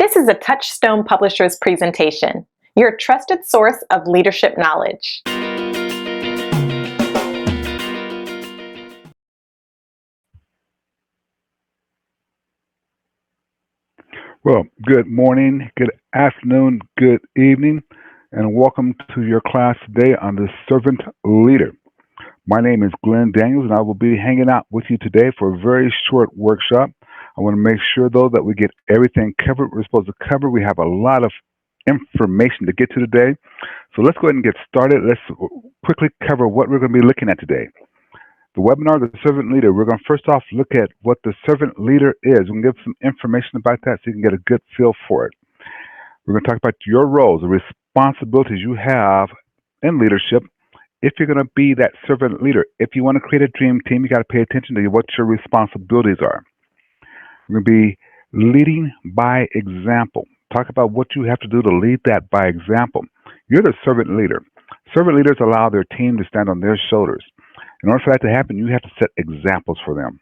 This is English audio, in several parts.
This is a Touchstone Publishers presentation, your trusted source of leadership knowledge. Well, good morning, good afternoon, good evening, and welcome to your class today on the Servant Leader. My name is Glenn Daniels, and I will be hanging out with you today for a very short workshop. I want to make sure, though, that we get everything covered we're supposed to cover. We have a lot of information to get to today. So let's go ahead and get started. Let's quickly cover what we're going to be looking at today. The webinar, The Servant Leader, we're going to first off look at what the servant leader is. We're going to give some information about that so you can get a good feel for it. We're going to talk about your roles, the responsibilities you have in leadership if you're going to be that servant leader. If you want to create a dream team, you got to pay attention to what your responsibilities are. We're going to be leading by example. Talk about what you have to do to lead that by example. You're the servant leader. Servant leaders allow their team to stand on their shoulders. In order for that to happen, you have to set examples for them.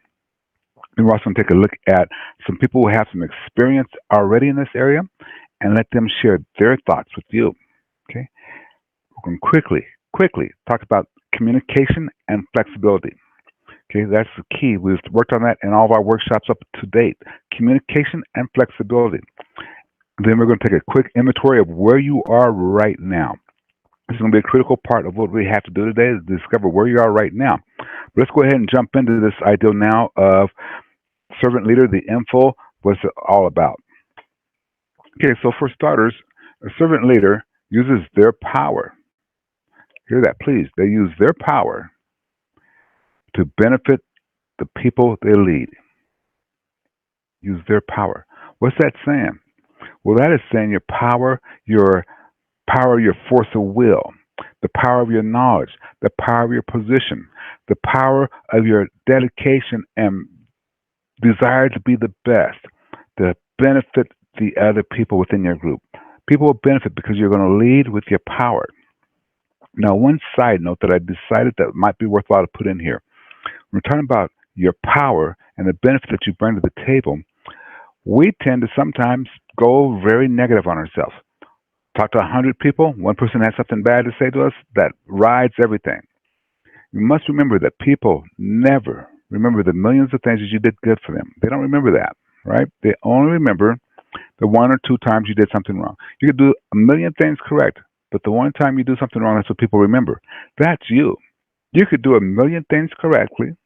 And we're also going to take a look at some people who have some experience already in this area and let them share their thoughts with you. Okay? We're going to quickly talk about communication and flexibility. Okay, that's the key. We've worked on that in all of our workshops up to date. Communication and flexibility. Then we're going to take a quick inventory of where you are right now. This is going to be a critical part of what we have to do today is discover where you are right now. But let's go ahead and jump into this idea now of servant leader, the info, what's it all about. Okay, so for starters, a servant leader uses their power. Hear that, please. They use their power to benefit the people they lead. Use their power. What's that saying? Well, that is saying your power, your force of will, the power of your knowledge, the power of your position, the power of your dedication and desire to be the best, to benefit the other people within your group. People will benefit because you're going to lead with your power. Now, one side note that I decided that might be worthwhile to put in here. When we're talking about your power and the benefit that you bring to the table, we tend to sometimes go very negative on ourselves. Talk to 100 people, one person has something bad to say to us, that rides everything. You must remember that people never remember the millions of things that you did good for them. They don't remember that, right? They only remember the one or two times you did something wrong. You could do a million things correct, but the one time you do something wrong, that's what people remember. That's you. You could do a million things correctly,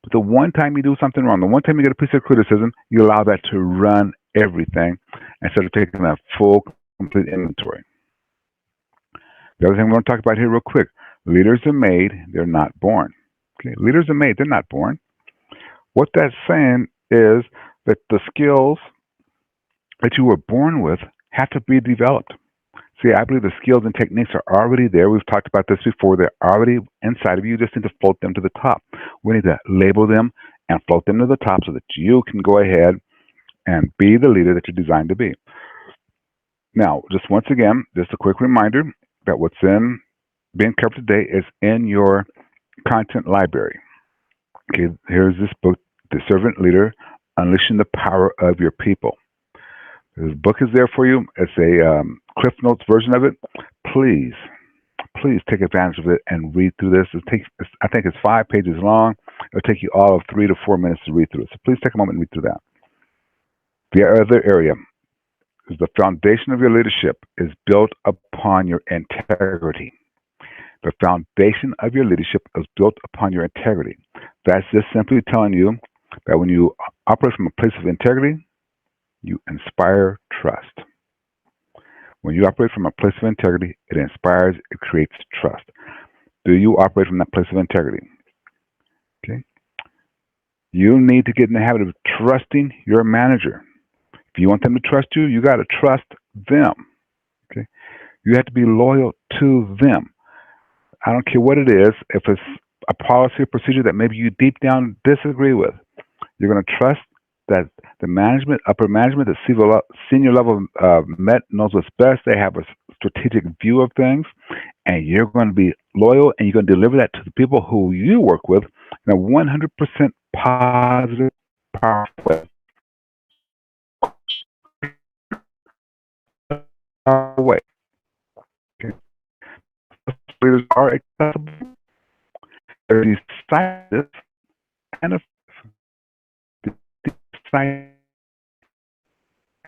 but the one time you do something wrong, the one time you get a piece of criticism, you allow that to run everything instead of taking a full, complete inventory. The other thing we're going to talk about here real quick, leaders are made, they're not born. Okay, leaders are made, they're not born. What that's saying is that the skills that you were born with have to be developed. See, I believe the skills and techniques are already there. We've talked about this before. They're already inside of you. You just need to float them to the top. We need to label them and float them to the top so that you can go ahead and be the leader that you're designed to be. Now, just once again, just a quick reminder that what's being covered today is in your content library. Okay, here's this book, The Servant Leader, Unleashing the Power of Your People. This book is there for you. It's a Cliff Notes version of it. Please take advantage of it and read through this. I think it's 5 pages long. It'll take you all of 3 to 4 minutes to read through it. So please take a moment and read through that. The other area is the foundation of your leadership is built upon your integrity. The foundation of your leadership is built upon your integrity. That's just simply telling you that when you operate from a place of integrity, you inspire trust. When you operate from a place of integrity, it inspires, it creates trust. Do you operate from that place of integrity? Okay. You need to get in the habit of trusting your manager. If you want them to trust you, you got to trust them. Okay. You have to be loyal to them. I don't care what it is. If it's a policy or procedure that maybe you deep down disagree with, you're going to trust that the management, upper management, the senior level Met knows what's best. They have a strategic view of things, and you're going to be loyal, and you're going to deliver that to the people who you work with in a 100% positive, powerful way. leaders are accessible, they're decisive, and decisive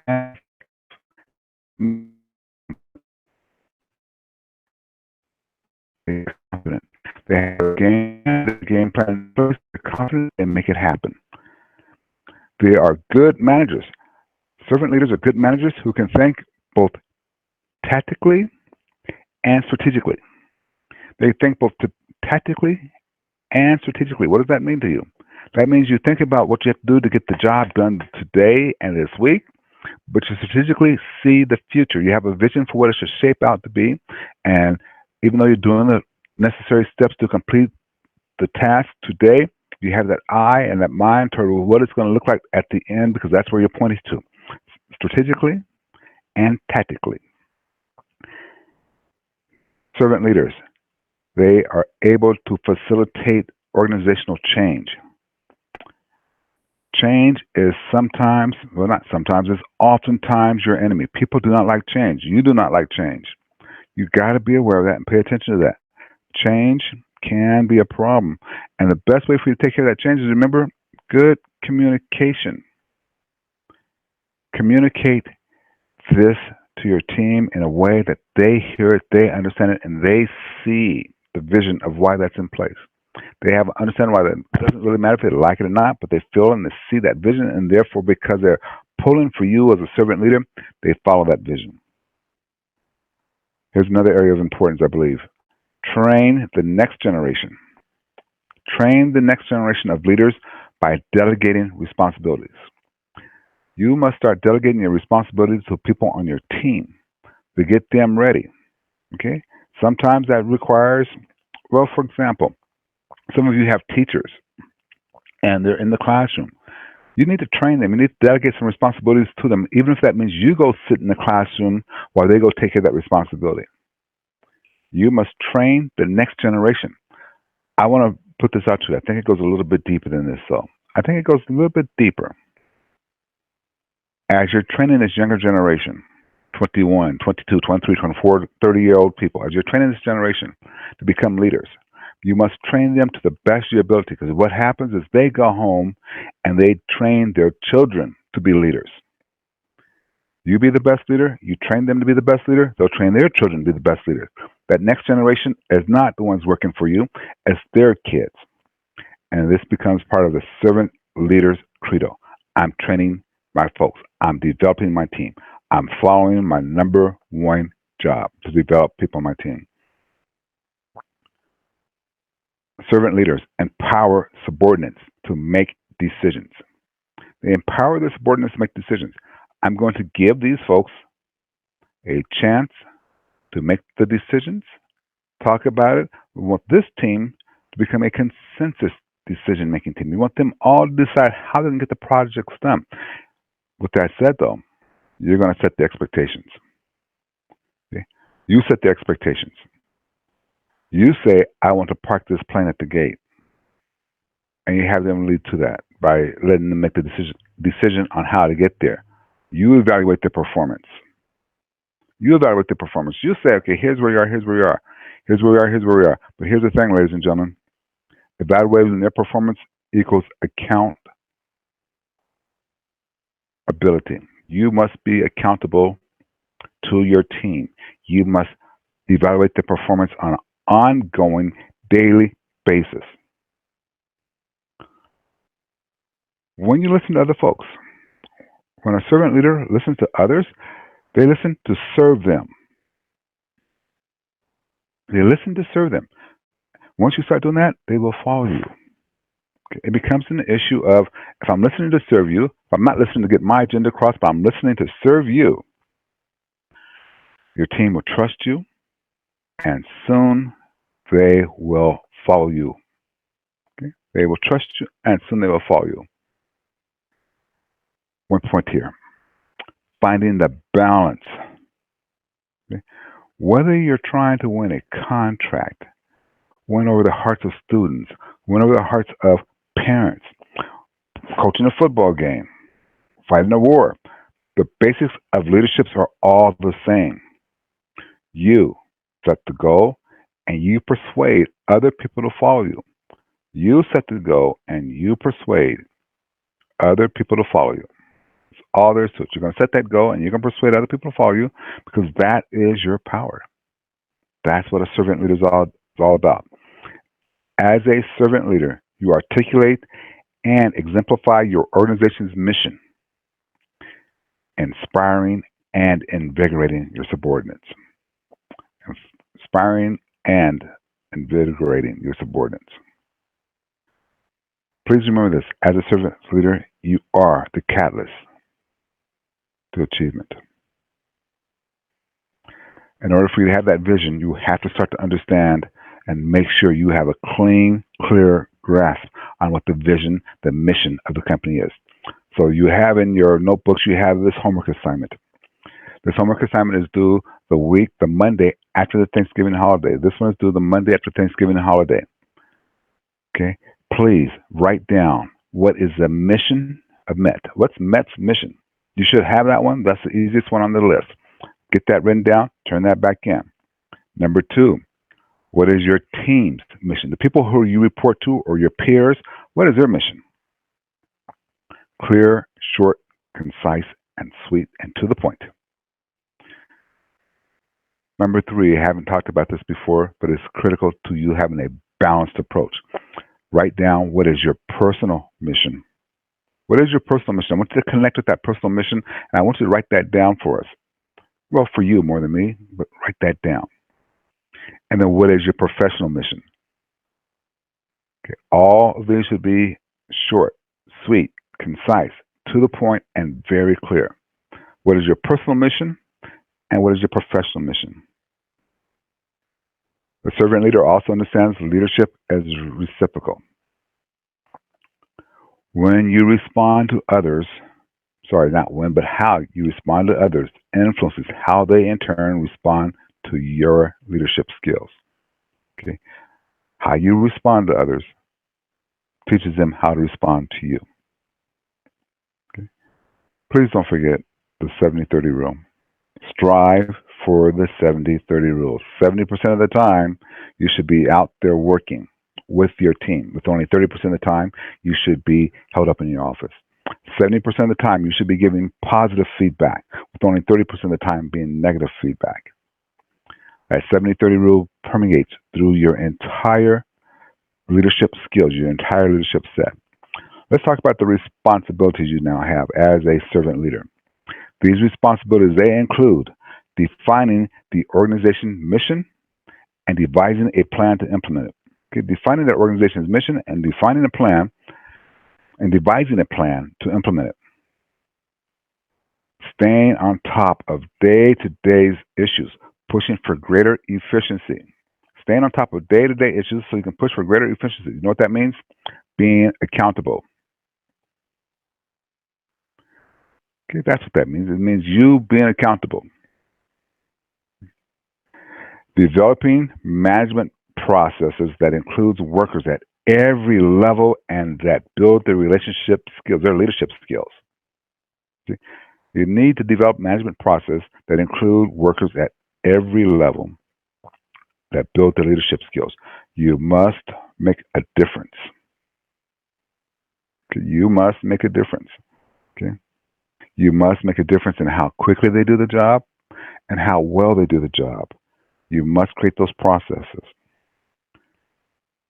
and confident. They have the game plan first, they're confident, and make it happen. They are good managers. Servant leaders are good managers who can think both tactically and strategically. They think both tactically and strategically. What does that mean to you? That means you think about what you have to do to get the job done today and this week, but you strategically see the future. You have a vision for what it should shape out to be, and even though you're doing the necessary steps to complete the task today, you have that eye and that mind toward what it's going to look like at the end, because that's where your point is to, strategically and tactically. Servant leaders, they are able to facilitate organizational change. Change is sometimes, well, not sometimes, it's oftentimes your enemy. People do not like change. You do not like change. You got to be aware of that and pay attention to that. Change can be a problem. And the best way for you to take care of that change is, remember, good communication. Communicate this to your team in a way that they hear it, they understand it, and they see the vision of why that's in place. They have understand why that. It doesn't really matter if they like it or not, but they feel and they see that vision, and therefore, because they're pulling for you as a servant leader, they follow that vision. Here's another area of importance, I believe. Train the next generation. Train the next generation of leaders by delegating responsibilities. You must start delegating your responsibilities to people on your team to get them ready. Okay? Sometimes that requires, well, for example, some of you have teachers and they're in the classroom. You need to train them. You need to delegate some responsibilities to them, even if that means you go sit in the classroom while they go take care of that responsibility. You must train the next generation. I want to put this out to you. I think it goes a little bit deeper than this, though. I think it goes a little bit deeper. As you're training this younger generation, 21, 22, 23, 24, 30-year-old people, as you're training this generation to become leaders, you must train them to the best of your ability, because what happens is they go home and they train their children to be leaders. You be the best leader, you train them to be the best leader, they'll train their children to be the best leader. That next generation is not the ones working for you, it's their kids. And this becomes part of the servant leader's credo. I'm training my folks. I'm developing my team. I'm following my number one job, to develop people on my team. Servant leaders empower subordinates to make decisions. They empower their subordinates to make decisions. I'm going to give these folks a chance to make the decisions, talk about it. We want this team to become a consensus decision-making team. We want them all to decide how they can get the projects done. With that said, though, you're going to set the expectations. Okay? You set the expectations. You say, I want to park this plane at the gate. And you have them lead to that by letting them make the decision on how to get there. You evaluate their performance. You evaluate their performance. You say, okay, here's where you are, here's where you are. Here's where we are, here's where we are. But here's the thing, ladies and gentlemen. Evaluating their performance equals accountability. You must be accountable to your team. You must evaluate their performance on an ongoing, daily basis. When you listen to other folks, when a servant leader listens to others, they listen to serve them. They listen to serve them. Once you start doing that, they will follow you. Okay? It becomes an issue of, if I'm listening to serve you, if I'm not listening to get my agenda across, but I'm listening to serve you, your team will trust you, and soon they will follow you. Okay? They will trust you, and soon they will follow you. One point here, finding the balance. Okay? Whether you're trying to win a contract, win over the hearts of students, win over the hearts of parents, coaching a football game, fighting a war, the basics of leadership are all the same. You set the goal and you persuade other people to follow you. You set the goal and you persuade other people to follow you. It's all there is to it. You're going to set that goal and you're going to persuade other people to follow you because that is your power. That's what a servant leader is all about. As a servant leader, you articulate and exemplify your organization's mission, inspiring and invigorating your subordinates. Inspiring and invigorating your subordinates. Please remember this, as a servant leader, you are the catalyst to achievement. In order for you to have that vision, you have to start to understand and make sure you have a clean, clear grasp on what the vision, the mission of the company is. So you have in your notebooks, you have this homework assignment. This homework assignment is due the Monday after the Thanksgiving holiday. This one is due the Monday after Thanksgiving holiday. Okay? Please write down what is the mission of MET. What's MET's mission? You should have that one. That's the easiest one on the list. Get that written down, turn that back in. Number 2, what is your team's mission? The people who you report to or your peers, what is their mission? Clear, short, concise, and sweet, and to the point. Number 3, I haven't talked about this before, but it's critical to you having a balanced approach. Write down what is your personal mission. What is your personal mission? I want you to connect with that personal mission, and I want you to write that down for us. Well, for you more than me, but write that down. And then what is your professional mission? Okay. All of these should be short, sweet, concise, to the point, and very clear. What is your personal mission? And what is your professional mission? The servant leader also understands leadership as reciprocal. When you respond to others, not when, but how you respond to others influences how they in turn respond to your leadership skills. Okay? How you respond to others teaches them how to respond to you. Okay? Please don't forget the 70-30 rule. Strive for the 70-30 rule. 70% of the time, you should be out there working with your team. With only 30% of the time, you should be held up in your office. 70% of the time, you should be giving positive feedback, with only 30% of the time being negative feedback. That 70-30 rule permeates through your entire leadership skills, your entire leadership set. Let's talk about the responsibilities you now have as a servant leader. These responsibilities, they include defining the organization's mission and devising a plan to implement it. Okay, defining the organization's mission and defining a plan and devising a plan to implement it. Staying on top of day-to-day issues, pushing for greater efficiency. Staying on top of day-to-day issues so you can push for greater efficiency. You know what that means? Being accountable. Okay, that's what that means. It means you being accountable. Developing management processes that includes workers at every level and that build their relationship skills, their leadership skills. See, you need to develop management processes that include workers at every level that build their leadership skills. You must make a difference. Okay, you must make a difference. Okay, you must make a difference in how quickly they do the job and how well they do the job. You must create those processes.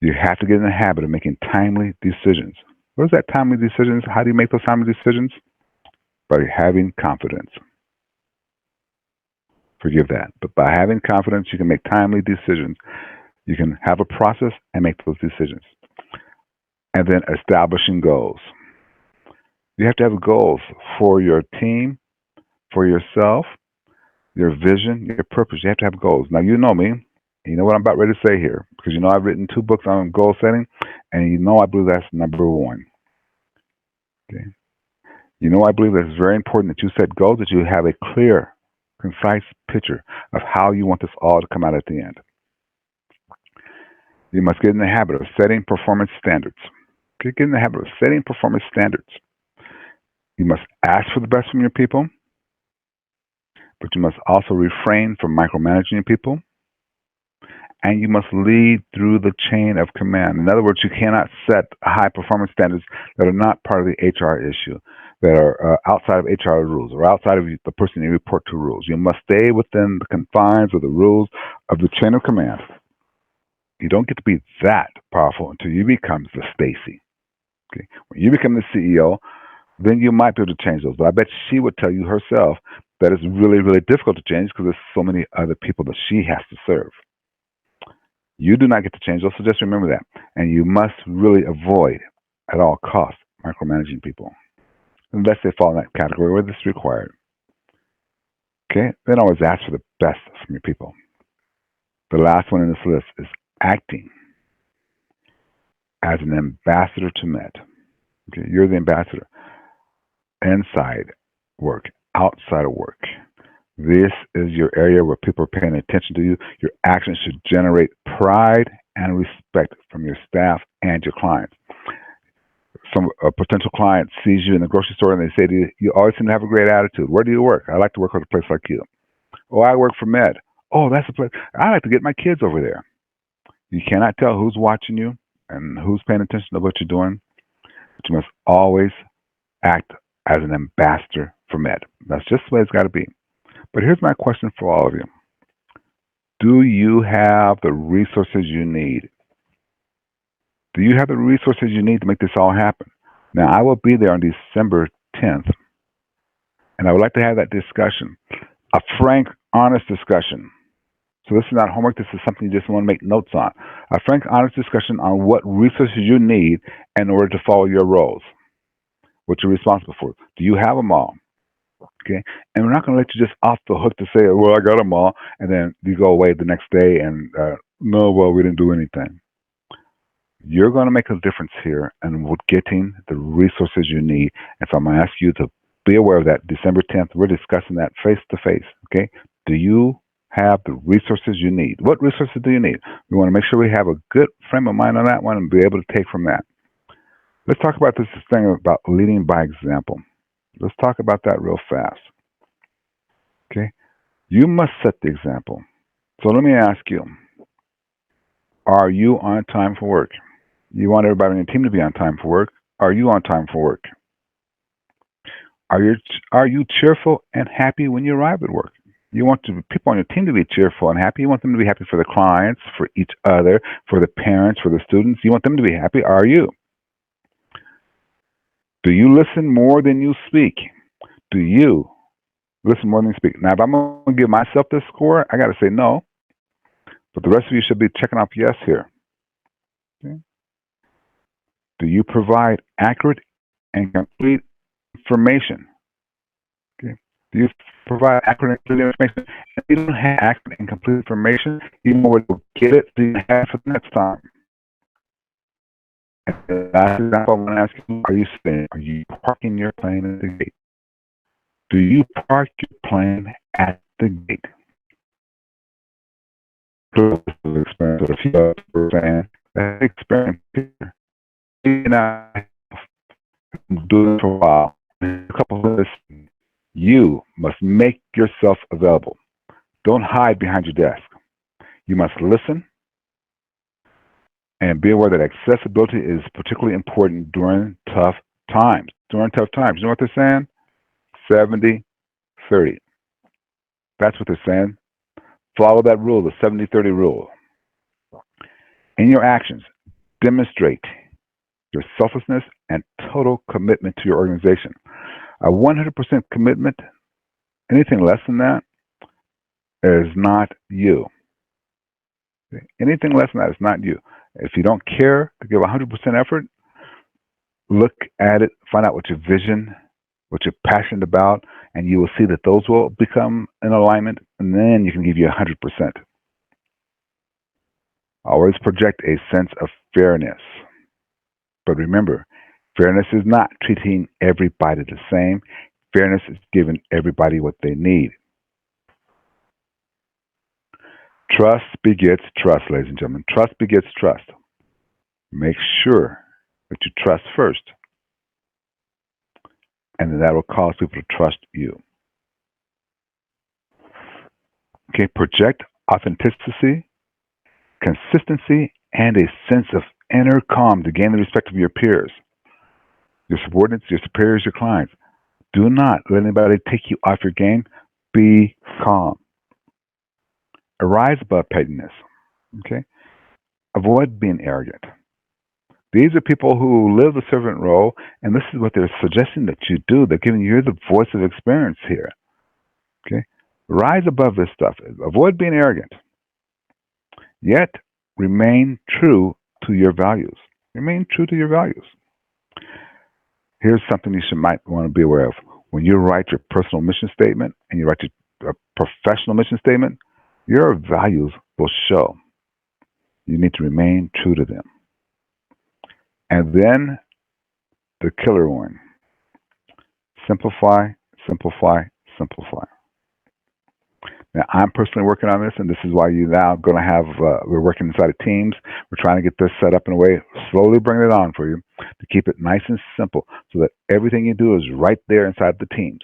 You have to get in the habit of making timely decisions. What is that timely decisions? How do you make those timely decisions? By having confidence. Forgive that. But by having confidence, you can make timely decisions. You can have a process and make those decisions. And then establishing goals. You have to have goals for your team, for yourself, your vision, your purpose. You have to have goals. Now, you know me. You know what I'm about ready to say here, because you know I've written 2 books on goal setting, and you know I believe that's number 1. Okay. You know I believe that it's very important that you set goals, that you have a clear, concise picture of how you want this all to come out at the end. You must get in the habit of setting performance standards. Okay, get in the habit of setting performance standards. You must ask for the best from your people, but you must also refrain from micromanaging your people and you must lead through the chain of command. In other words, you cannot set high performance standards that are not part of the HR issue, that are outside of HR rules or outside of the person you report to rules. You must stay within the confines of the rules of the chain of command. You don't get to be that powerful until you become the Stacy. Okay? When you become the CEO, then you might be able to change those. But I bet she would tell you herself that it's really, really difficult to change because there's so many other people that she has to serve. You do not get to change those, so just remember that. And you must really avoid, at all costs, micromanaging people, unless they fall in that category where this is required. Okay? Then always ask for the best from your people. The last one in this list is acting as an ambassador to Met. Okay? You're the ambassador. Inside work, outside of work. This is your area where people are paying attention to you. Your actions should generate pride and respect from your staff and your clients. A potential client sees you in the grocery store and they say to you, you always seem to have a great attitude. Where do you work? I like to work at a place like you. Oh, I work for Med. Oh, that's a place. I like to get my kids over there. You cannot tell who's watching you and who's paying attention to what you're doing, but you must always act as an ambassador for Med. That's just the way it's got to be. But here's my question for all of you. Do you have the resources you need? Do you have the resources you need to make this all happen? Now, I will be there on December 10th, and I would like to have that discussion, a frank, honest discussion. So this is not homework. This is something you just want to make notes on. A frank, honest discussion on what resources you need in order to follow your roles, what you're responsible for. Do you have them all? Okay, and we're not going to let you just off the hook to say, well, I got them all, and then you go away the next day and, no, well, we didn't do anything. You're going to make a difference here and with getting the resources you need. And so I'm going to ask you to be aware of that. December 10th, we're discussing that face to face. Okay, do you have the resources you need? What resources do you need? We want to make sure we have a good frame of mind on that one and be able to take from that. Let's talk about this thing about leading by example. Let's talk about that real fast. Okay? You must set the example. So let me ask you, are you on time for work? You want everybody on your team to be on time for work. Are you on time for work? Are you cheerful and happy when you arrive at work? You want people on your team to be cheerful and happy. You want them to be happy for the clients, for each other, for the parents, for the students. You want them to be happy. Are you? Do you listen more than you speak? Do you listen more than you speak? Now, if I'm going to give myself this score, I got to say no. But the rest of you should be checking off yes here. Okay. Do you provide accurate and complete information? Okay. Do you provide accurate and complete information? If you don't have accurate and complete information, you know where to get it so you can have it for the next time. And last example I want to ask you, are you parking your plane at the gate? Do you park your plane at the gate? Experience with a few other fans. That experience here. And I do it for a while. A couple of this, you must make yourself available. Don't hide behind your desk. You must listen and be aware that accessibility is particularly important during tough times. During tough times, you know what they're saying? 70-30. That's what they're saying. Follow that rule, the 70-30 rule. In your actions, demonstrate your selflessness and total commitment to your organization. A 100% commitment, anything less than that, is not you. Anything less than that is not you. If you don't care to give 100% effort, look at it, find out what your vision, what you're passionate about, and you will see that those will become in alignment, and then you can give you 100%. Always project a sense of fairness. But remember, fairness is not treating everybody the same. Fairness is giving everybody what they need. Trust begets trust, ladies and gentlemen. Trust begets trust. Make sure that you trust first, and then that will cause people to trust you. Okay, project authenticity consistency, and a sense of inner calm to gain the respect of your peers, your subordinates, your superiors, your clients. Do not let anybody take you off your game. Be calm. Arise above pettiness. Okay? Avoid being arrogant. These are people who live the servant role, and this is what they're suggesting that you do. They're giving you the voice of experience here. Okay? Rise above this stuff. Avoid being arrogant. Yet remain true to your values. Remain true to your values. Here's something you might want to be aware of. When you write your personal mission statement and you write your professional mission statement, your values will show. You need to remain true to them. And then the killer one. Simplify, simplify, simplify. Now, I'm personally working on this, and this is why you now going to have, we're working inside of Teams. We're trying to get this set up in a way, slowly bring it on for you to keep it nice and simple so that everything you do is right there inside the Teams.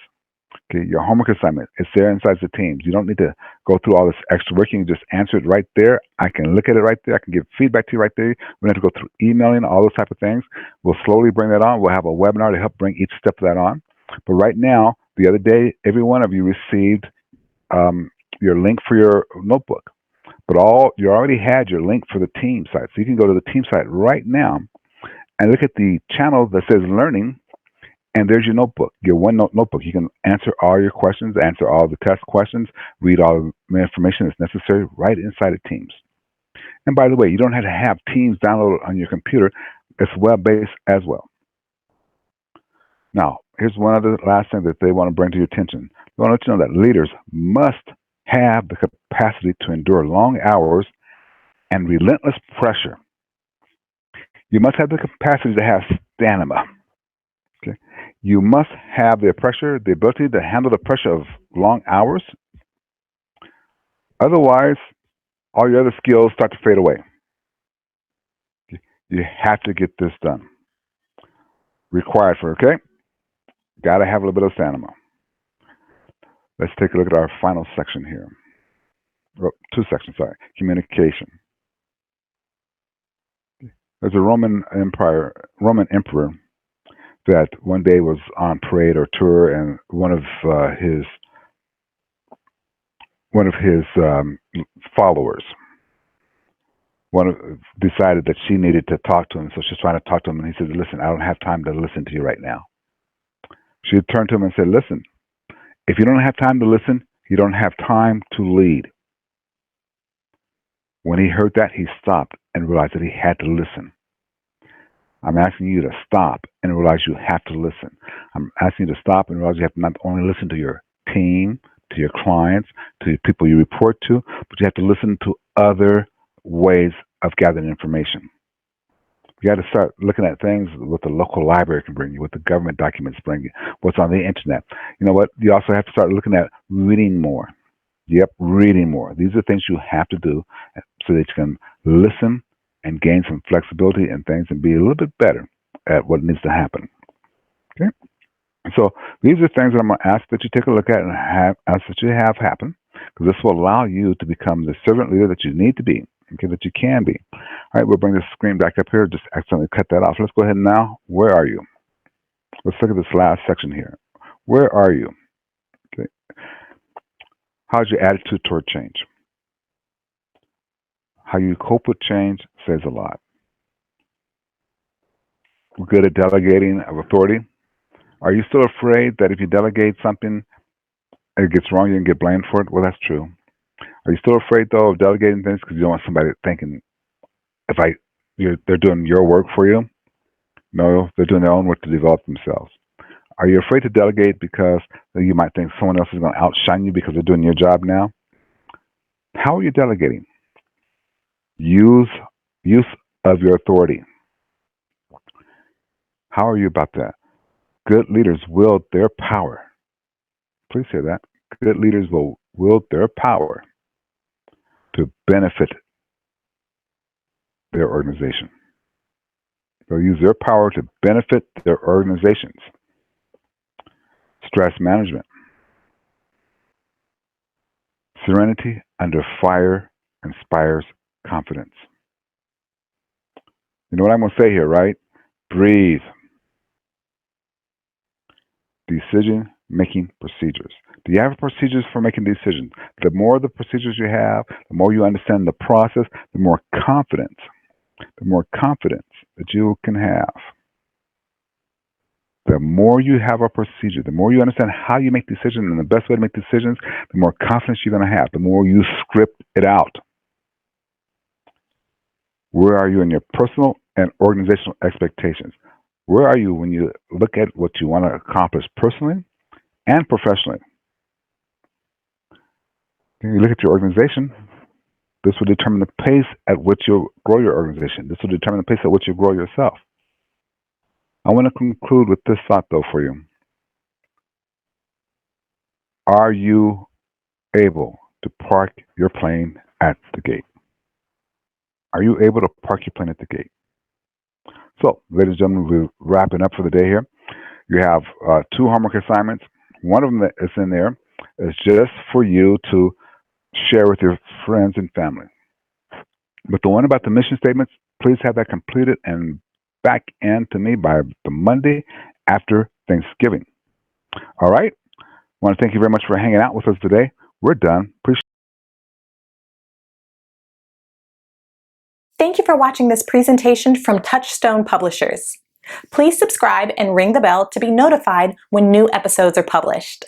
Okay, your homework assignment is there inside the Teams. You don't need to go through all this extra work. You can just answer it right there. I can look at it right there. I can give feedback to you right there. We don't have to go through emailing, all those type of things. We'll slowly bring that on. We'll have a webinar to help bring each step of that on. But right now, the other day, every one of you received your link for your notebook. But you already had your link for the team site. So you can go to the team site right now and look at the channel that says learning, and there's your notebook, your OneNote notebook. You can answer all your questions, answer all the test questions, read all the information that's necessary right inside of Teams. And by the way, you don't have to have Teams downloaded on your computer. It's web-based as well. Now, here's one other last thing that they want to bring to your attention. They want to let you know that leaders must have the capacity to endure long hours and relentless pressure. You must have the capacity to have stamina. Okay? You must have the ability to handle the pressure of long hours. Otherwise, all your other skills start to fade away. You have to get this done. Required for, okay? Got to have a little bit of stamina. Let's take a look at our final section here. Oh, two sections, sorry. Communication. There's a Roman emperor that one day was on parade or tour, and one of his followers decided that she needed to talk to him, so she's trying to talk to him, and he said, "Listen, I don't have time to listen to you right now." She turned to him and said, "Listen, if you don't have time to listen, you don't have time to lead." When he heard that, he stopped and realized that he had to listen. I'm asking you to stop and realize you have to listen. I'm asking you to stop and realize you have to not only listen to your team, to your clients, to the people you report to, but you have to listen to other ways of gathering information. You got to start looking at things what the local library can bring you, what the government documents bring you, what's on the internet. You know what? You also have to start looking at reading more. Yep, reading more. These are things you have to do so that you can listen and gain some flexibility in things and be a little bit better at what needs to happen. Okay? So these are things that I'm going to ask that you take a look at and ask that you have happen, because this will allow you to become the servant leader that you need to be, okay, that you can be. All right, we'll bring the screen back up here. Just accidentally cut that off. Let's go ahead now. Where are you? Let's look at this last section here. Where are you? Okay. How's your attitude toward change? How you cope with change says a lot. We're good at delegating of authority. Are you still afraid that if you delegate something, it gets wrong, you can get blamed for it? Well, that's true. Are you still afraid, though, of delegating things because you don't want somebody thinking, they're doing your work for you? No, they're doing their own work to develop themselves. Are you afraid to delegate because you might think someone else is going to outshine you because they're doing your job now? How are you delegating? Use of your authority. How are you about that? Good leaders wield their power. Please say that. Good leaders will wield their power to benefit their organization. They'll use their power to benefit their organizations. Stress management. Serenity under fire inspires confidence. You know what I'm going to say here, right? Breathe. Decision-making procedures. Do you have procedures for making decisions? The more the procedures you have, the more you understand the process, the more confidence that you can have. The more you have a procedure, the more you understand how you make decisions and the best way to make decisions, the more confidence you're going to have, the more you script it out. Where are you in your personal and organizational expectations? Where are you when you look at what you want to accomplish personally and professionally? When you look at your organization, this will determine the pace at which you'll grow your organization. This will determine the pace at which you grow yourself. I want to conclude with this thought, though, for you. Are you able to park your plane at the gate? Are you able to park your plane at the gate? So, ladies and gentlemen, we're wrapping up for the day here. You have 2 homework assignments. One of them that is in there is just for you to share with your friends and family. But the one about the mission statements, please have that completed and back in to me by the Monday after Thanksgiving. All right? I want to thank you very much for hanging out with us today. We're done. Thank you for watching this presentation from Touchstone Publishers. Please subscribe and ring the bell to be notified when new episodes are published.